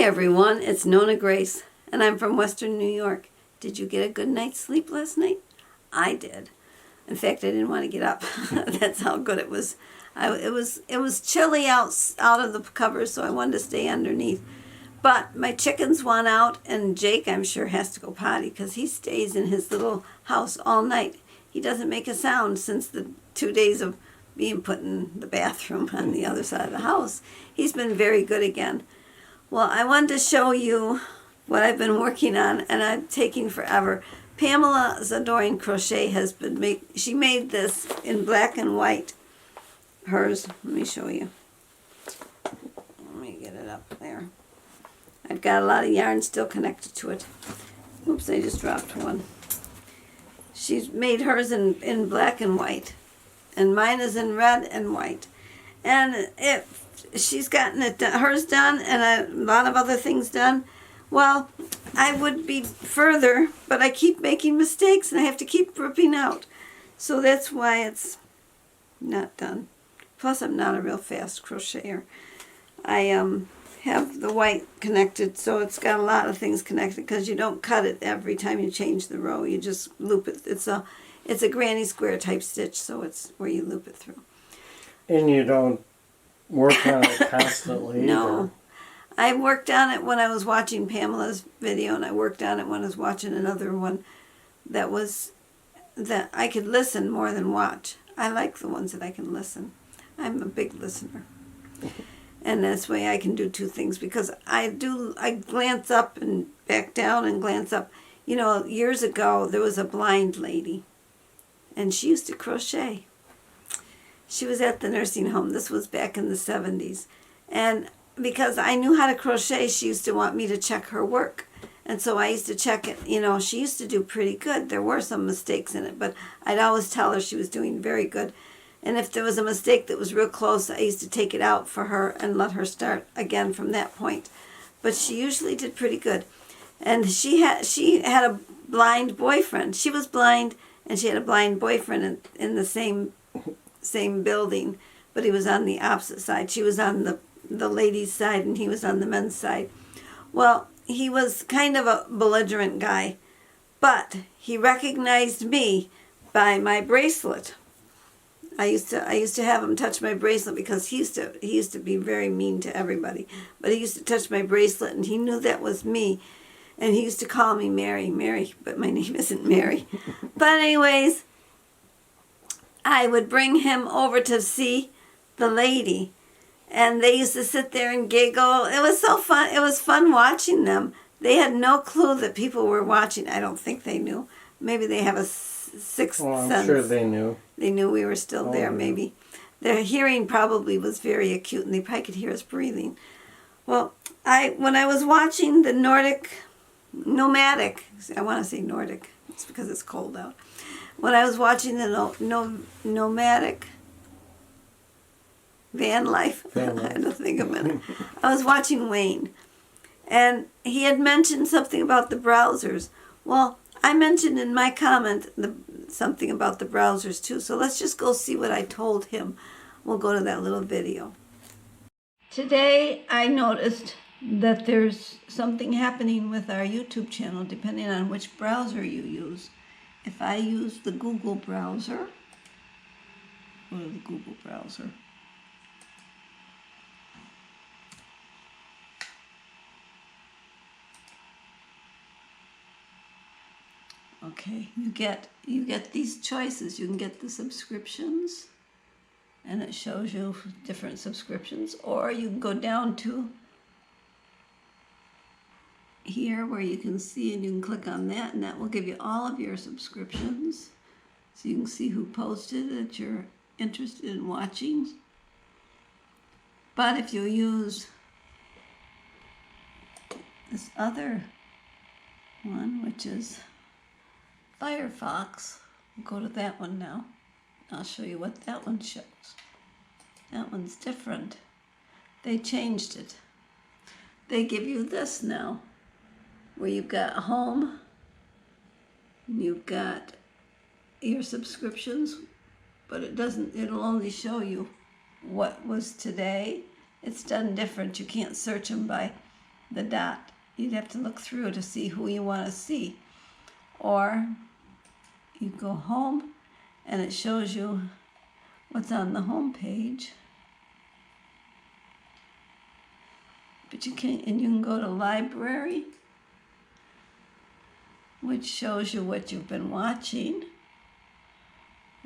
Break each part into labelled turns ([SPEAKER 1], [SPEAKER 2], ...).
[SPEAKER 1] everyone, it's NonnaGrace, and I'm from Western New York. Did you get a good night's sleep last night? I did. In fact, I didn't want to get up. That's how good it was. It was chilly out of the covers, so I wanted to stay underneath. But my chickens want out, and Jake, I'm sure, has to go potty because he stays in his little house all night. He doesn't make a sound since the 2 days of being put in the bathroom on the other side of the house. He's been very good again. Well, I wanted to show you what I've been working on, and I'm taking forever. Pamelas Adoring Crochet has been she made this in black and white. Hers, let me show you. Let me get it up there. I've got a lot of yarn still connected to it. Oops, I just dropped one. She's made hers in black and white, and mine is in red and white. And she's gotten hers done and a lot of other things done. Well, I would be further, but I keep making mistakes and I have to keep ripping out. So that's why it's not done. Plus, I'm not a real fast crocheter. I have the white connected, so it's got a lot of things connected because you don't cut it every time you change the row. You just loop it. It's a granny square type stitch, so it's where you loop it through.
[SPEAKER 2] And you don't work on it constantly
[SPEAKER 1] No.
[SPEAKER 2] either.
[SPEAKER 1] I worked on it when I was watching Pamela's video, and I worked on it when I was watching another one that I could listen more than watch. I like the ones that I can listen. I'm a big listener. And that's why I can do two things, because I glance up and back down and glance up. You know, years ago, there was a blind lady, and she used to crochet. She was at the nursing home. This was back in the 70s. And because I knew how to crochet, she used to want me to check her work. And so I used to check it. You know, she used to do pretty good. There were some mistakes in it, but I'd always tell her she was doing very good. And if there was a mistake that was real close, I used to take it out for her and let her start again from that point. But she usually did pretty good. And she had a blind boyfriend. She was blind, and she had a blind boyfriend in the same building, but he was on the opposite side. She was on the ladies' side, and he was on the men's side. Well, he was kind of a belligerent guy, but he recognized me by my bracelet. I used to have him touch my bracelet because he used to be very mean to everybody. But he used to touch my bracelet, and he knew that was me. And he used to call me Mary, but my name isn't Mary. But anyways, I would bring him over to see the lady, and they used to sit there and giggle. It was so fun. It was fun watching them. They had no clue that people were watching. I don't think they knew. Maybe they have a sixth sense.
[SPEAKER 2] I'm sure they knew.
[SPEAKER 1] They knew we were still there, maybe. Their hearing probably was very acute, and they probably could hear us breathing. Well, when I was watching the Nomadic, I want to say Nordic, it's because it's cold out. When I was watching the Nomadic van life, I had to think a minute. I was watching Wayne, and he had mentioned something about the browsers. Well, I mentioned in my comment something about the browsers too, so let's just go see what I told him. We'll go to that little video. Today I noticed that there's something happening with our YouTube channel depending on which browser you use. If I use the Google browser, go to the Google browser. Okay, you get these choices. You can get the subscriptions, and it shows you different subscriptions, or you can go down to here where you can see, and you can click on that, and that will give you all of your subscriptions, so you can see who posted that you're interested in watching. But if you use this other one, which is Firefox, we'll go to that one now. I'll show you what that one shows. That one's different. They changed it. They give you this now, where you've got home, and you've got your subscriptions, but it'll only show you what was today. It's done different. You can't search them by the dot. You'd have to look through to see who you want to see. Or you go home and it shows you what's on the home page. But you can go to library, which shows you what you've been watching.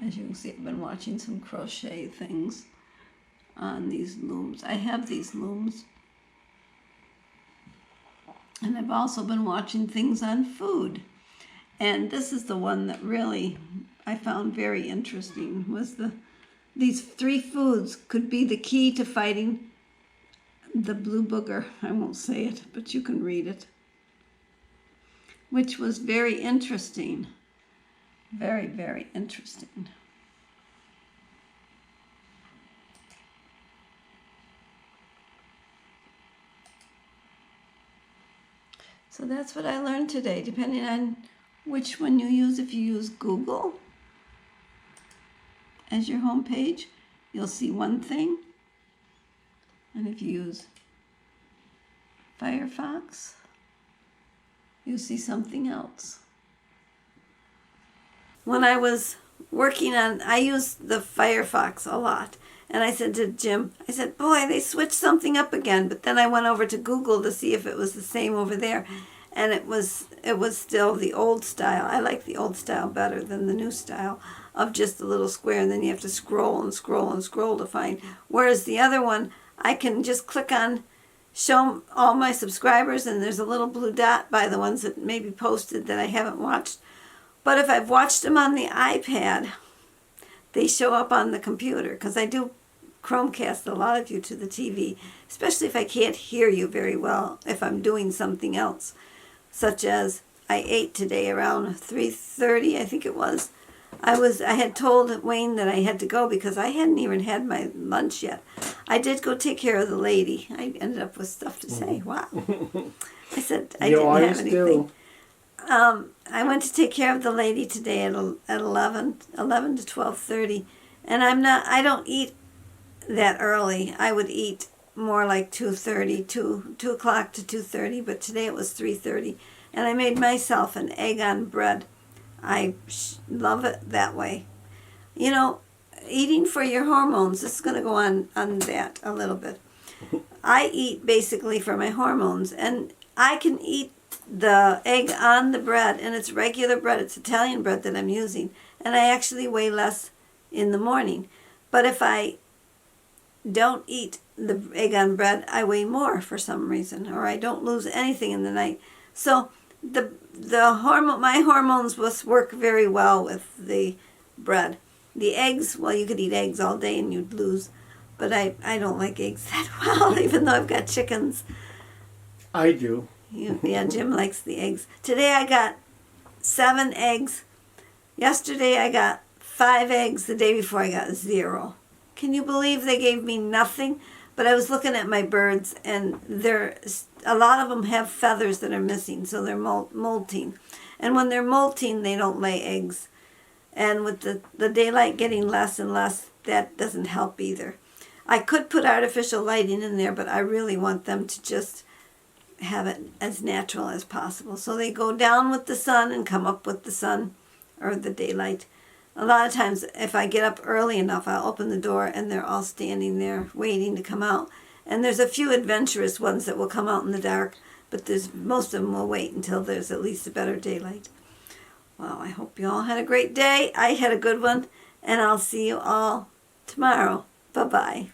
[SPEAKER 1] As you can see, I've been watching some crochet things on these looms. I have these looms. And I've also been watching things on food. And this is the one that really I found very interesting, was these 3 foods could be the key to fighting the blue booger. I won't say it, but you can read it. Which was very interesting. Very, very interesting. So that's what I learned today, depending on which one you use. If you use Google as your home page, you'll see one thing. And if you use Firefox, you'll see something else. When I was working on, I used the Firefox a lot. And I said to Jim, I said, boy, they switched something up again. But then I went over to Google to see if it was the same over there. And it was still the old style. I like the old style better than the new style of just a little square. And then you have to scroll and scroll and scroll to find. Whereas the other one, I can just click on show all my subscribers. And there's a little blue dot by the ones that maybe posted that I haven't watched. But if I've watched them on the iPad, they show up on the computer, because I do Chromecast a lot of you to the TV, especially if I can't hear you very well if I'm doing something else, such as I ate today around 3:30, I think it was. I had told Wayne that I had to go because I hadn't even had my lunch yet. I did go take care of the lady. I ended up with stuff to say. Wow. I said I didn't have anything. I went to take care of the lady today at 11 to 12:30, and I don't eat that early. I would eat more like 2:30, 2 o'clock to 2:30, but today it was 3:30, and I made myself an egg on bread. I love it that way. You know, eating for your hormones, this is going to go on that a little bit. I eat basically for my hormones, and I can eat the egg on the bread, and it's regular bread. It's Italian bread that I'm using, and I actually weigh less in the morning. But if I don't eat the egg on bread, I weigh more for some reason, or I don't lose anything in the night. So my hormones work very well with the bread. The eggs, well, you could eat eggs all day and you'd lose, but I don't like eggs that well, even though I've got chickens.
[SPEAKER 2] I do.
[SPEAKER 1] Yeah, Jim likes the eggs. Today I got 7 eggs. Yesterday I got 5 eggs. The day before I got 0. Can you believe they gave me nothing? But I was looking at my birds, and a lot of them have feathers that are missing, so they're molting. And when they're molting, they don't lay eggs. And with the daylight getting less and less, that doesn't help either. I could put artificial lighting in there, but I really want them to just have it as natural as possible. So they go down with the sun and come up with the sun or the daylight. A lot of times if I get up early enough, I'll open the door and they're all standing there waiting to come out. And there's a few adventurous ones that will come out in the dark, but most of them will wait until there's at least a better daylight. Well, I hope you all had a great day. I had a good one, and I'll see you all tomorrow. Bye-bye.